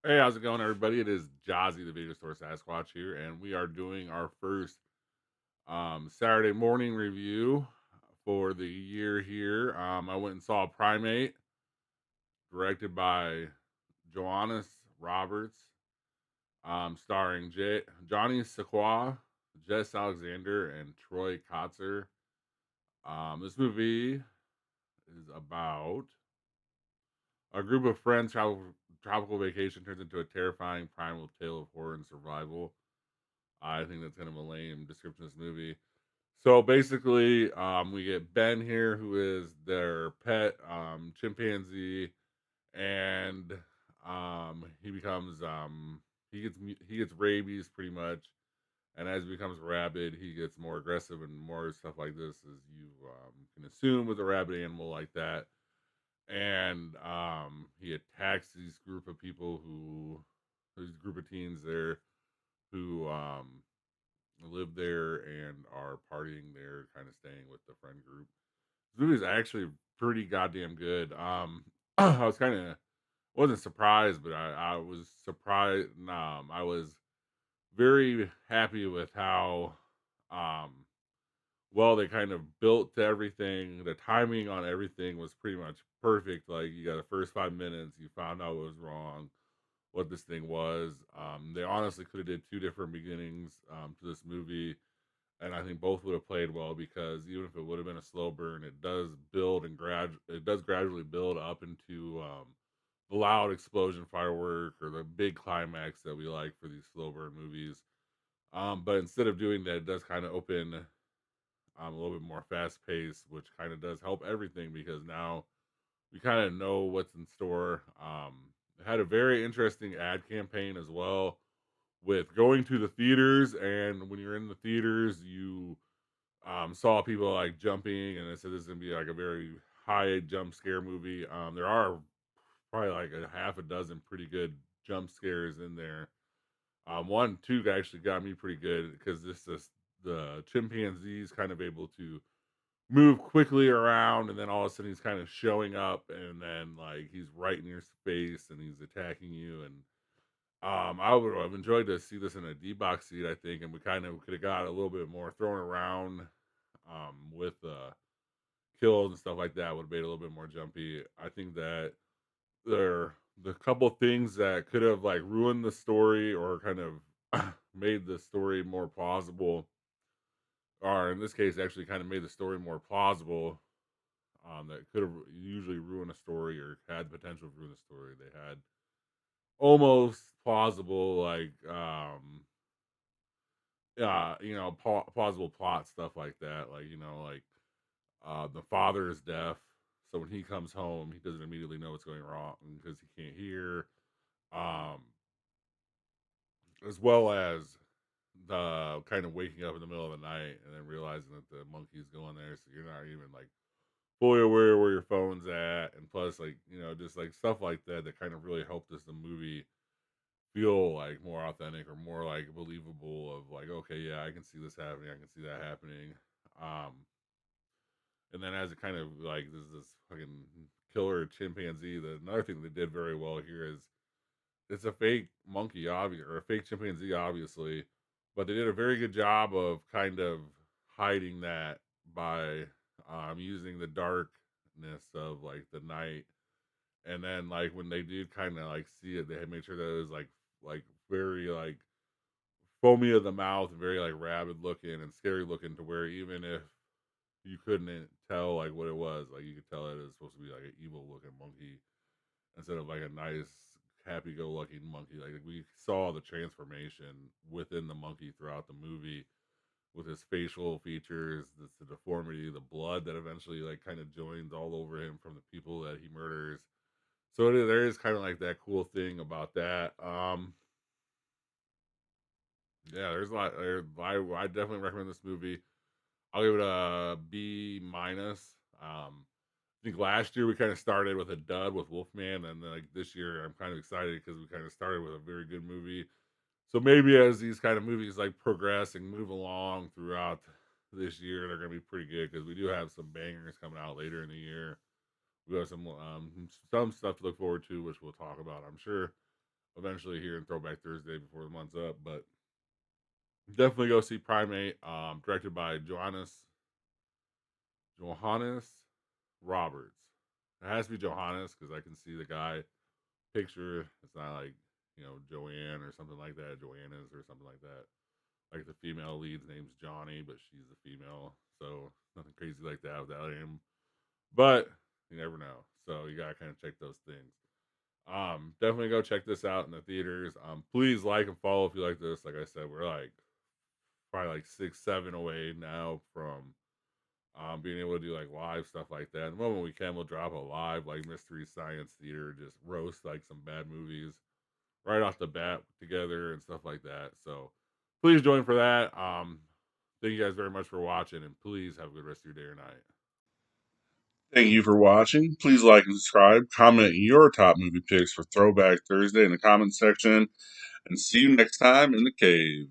Hey, how's it going, everybody? It is Jazzy, the video store Sasquatch here, and we are doing our first Saturday morning review for the year here. I went and saw Primate, directed by Joannis Roberts, starring Johnny Sequoia, Jess Alexander, and Troy Kotzer. This movie is about a group of friends tropical vacation turns into a terrifying primal tale of horror and survival. I think that's kind of a lame description of this movie. So basically, we get Ben here, who is their pet chimpanzee, and he becomes he gets rabies pretty much, and as he becomes rabid, he gets more aggressive and more stuff like this, as you can assume with a rabid animal like that. And he attacks these group of people these group of teens there who live there and are partying there, kind of staying with the friend group. This movie is actually pretty goddamn good. I was kind of wasn't surprised, but I was surprised. I was very happy with how um well they kind of built to everything. The timing on everything was pretty much perfect. Like you got the first 5 minutes, you found out what was wrong, what this thing was. They honestly could have did two different beginnings to this movie, and I think both would have played well because even if it would have been a slow burn, it does build and it does gradually build up into the loud explosion firework or the big climax that we like for these slow burn movies. But instead of doing that, it does kind of open a little bit more fast paced, which kind of does help everything because now we kind of know what's in store. It had a very interesting ad campaign as well with going to the theaters, and when you're in the theaters, you saw people like jumping, and it said this is gonna be like a very high jump scare movie. There are probably like a half a dozen pretty good jump scares in there. One, two actually got me pretty good because this the chimpanzee's kind of able to move quickly around, and then all of a sudden he's kind of showing up, and then like he's right in your space, and he's attacking you. And I would have enjoyed to see this in a D box seat, I think, and we kind of could have got a little bit more thrown around with kills and stuff like that would have made it a little bit more jumpy. I think that the couple things that could have like ruined the story or kind of made the story more plausible, or in this case, actually kind of made the story more plausible. That could have usually ruined a story or had potential to ruin a story. They had almost plausible, like plausible plot stuff like that. Like like the father is deaf, so when he comes home, he doesn't immediately know what's going wrong because he can't hear. Um, as well as the kind of waking up in the middle of the night and then realizing that the monkey's going there, so you're not even like fully aware where your phone's at, and plus like just like stuff like that that kind of really helped the movie feel like more authentic or more like believable. Of like, okay, yeah, I can see this happening, I can see that happening. Um, And then as it kind of like this fucking killer chimpanzee, the another thing they did very well here is it's a fake monkey, obvious, or a fake chimpanzee, obviously, but they did a very good job of kind of hiding that by using the darkness of like the night, and then like when they did kind of like see it, they had made sure that it was like very like foamy of the mouth, very like rabid looking and scary looking, to where even if you couldn't tell, like, what it was, like, you could tell it was supposed to be, like, an evil-looking monkey instead of, like, a nice, happy-go-lucky monkey. Like, we saw the transformation within the monkey throughout the movie with his facial features, the deformity, the blood that eventually, like, kinda joins all over him from the people that he murders. So there is kinda, like, that cool thing about that. Yeah, there's a lot I definitely recommend this movie. I'll give it a B minus. I think last year we kind of started with a dud with Wolfman, and then like this year I'm kind of excited because we kind of started with a very good movie. So maybe as these kind of movies like progress and move along throughout this year, they're gonna be pretty good because we do have some bangers coming out later in the year. We have some stuff to look forward to, which we'll talk about, I'm sure. eventually here in Throwback Thursday before the month's up. But definitely go see Primate, directed by Johannes Roberts. It has to be Johannes because I can see the guy picture. It's not like Joanne or something like that, Joanna's or something like that. Like the female lead's name's Johnny, but she's a female, so nothing crazy like that with that name. But you never know, so you gotta kind of check those things. Definitely go check this out in the theaters. Please like and follow if you like this. Like I said, we're like probably like 6, 7 away now from being able to do like live stuff like that. And the moment we can, we'll drop a live like mystery science theater, just roast like some bad movies right off the bat together and stuff like that. So please join for that. Thank you guys very much for watching, and please have a good rest of your day or night. Thank you for watching. Please like and subscribe. Comment your top movie picks for Throwback Thursday in the comment section. And see you next time in the cave.